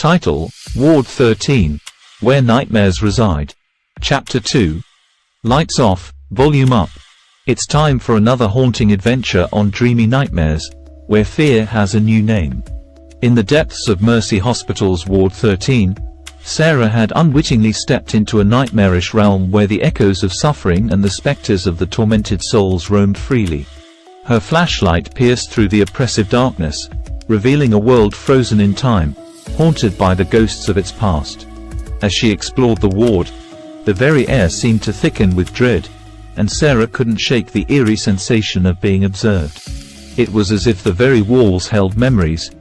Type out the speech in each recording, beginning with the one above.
Title: Ward 13, Where Nightmares Reside. Chapter 2. Lights Off, Volume Up. It's time for another haunting adventure on Dreamy Nightmares, where fear has a new name. In the depths of Mercy Hospital's Ward 13, Sarah had unwittingly stepped into a nightmarish realm where the echoes of suffering and the specters of the tormented souls roamed freely. Her flashlight pierced through the oppressive darkness, revealing a world frozen in time, haunted by the ghosts of its past. As she explored the ward, the very air seemed to thicken with dread, and Sarah couldn't shake the eerie sensation of being observed. It was as if the very walls held memories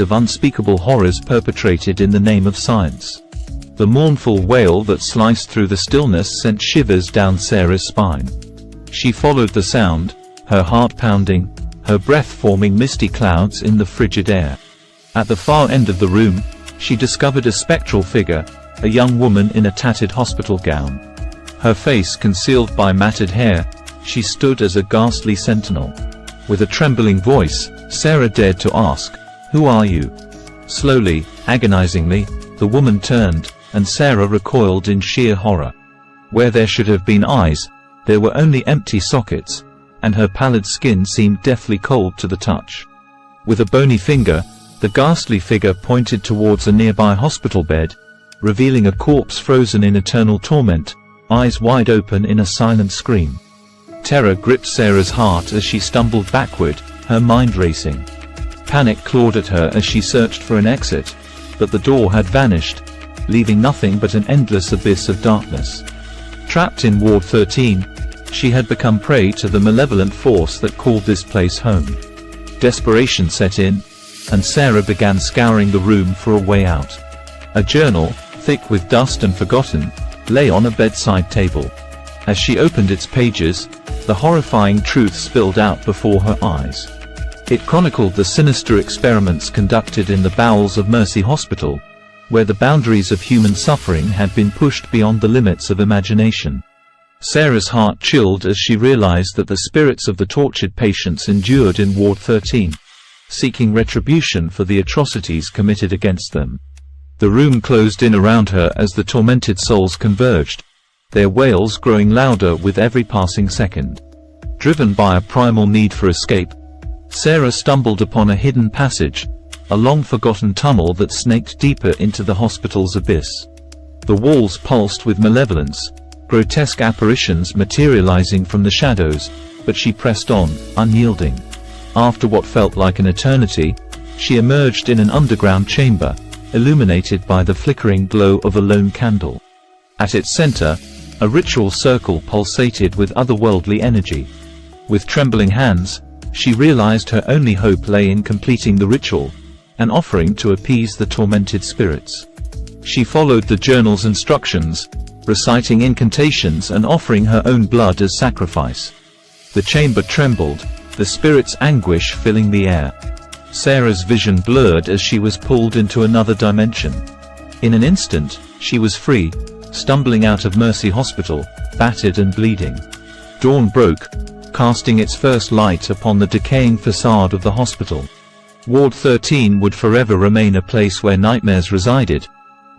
of unspeakable horrors perpetrated in the name of science. The mournful wail that sliced through the stillness sent shivers down Sarah's spine. She followed the sound, her heart pounding, her breath forming misty clouds in the frigid air. At the far end of the room, she discovered a spectral figure, a young woman in a tattered hospital gown. Her face concealed by matted hair, she stood as a ghastly sentinel. With a trembling voice, Sarah dared to ask, "Who are you?" Slowly, agonizingly, the woman turned, and Sarah recoiled in sheer horror. Where there should have been eyes, there were only empty sockets, and her pallid skin seemed deathly cold to the touch. With a bony finger, the ghastly figure pointed towards a nearby hospital bed, revealing a corpse frozen in eternal torment, eyes wide open in a silent scream. Terror gripped Sarah's heart as she stumbled backward, her mind racing. Panic clawed at her as she searched for an exit, but the door had vanished, leaving nothing but an endless abyss of darkness. Trapped in Ward 13, she had become prey to the malevolent force that called this place home. Desperation set in, and Sarah began scouring the room for a way out. A journal, thick with dust and forgotten, lay on a bedside table. As she opened its pages, the horrifying truth spilled out before her eyes. It chronicled the sinister experiments conducted in the bowels of Mercy Hospital, where the boundaries of human suffering had been pushed beyond the limits of imagination. Sarah's heart chilled as she realized that the spirits of the tortured patients endured in Ward 13, seeking retribution for the atrocities committed against them. The room closed in around her as the tormented souls converged, their wails growing louder with every passing second. Driven by a primal need for escape, Sarah stumbled upon a hidden passage, a long-forgotten tunnel that snaked deeper into the hospital's abyss. The walls pulsed with malevolence, grotesque apparitions materializing from the shadows, but she pressed on, unyielding. After what felt like an eternity, she emerged in an underground chamber, illuminated by the flickering glow of a lone candle. At its center, a ritual circle pulsated with otherworldly energy. With trembling hands, she realized her only hope lay in completing the ritual, an offering to appease the tormented spirits. She followed the journal's instructions, reciting incantations and offering her own blood as sacrifice. The chamber trembled, the spirit's anguish filling the air. Sarah's vision blurred as she was pulled into another dimension. In an instant, she was free, stumbling out of Mercy Hospital, battered and bleeding. Dawn broke, casting its first light upon the decaying facade of the hospital. Ward 13 would forever remain a place where nightmares resided,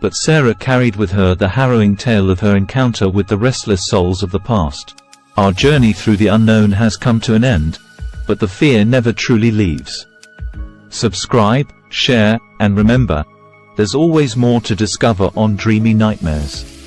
but Sarah carried with her the harrowing tale of her encounter with the restless souls of the past. Our journey through the unknown has come to an end, but the fear never truly leaves. Subscribe, share, and remember, there's always more to discover on Dreamy Nightmares.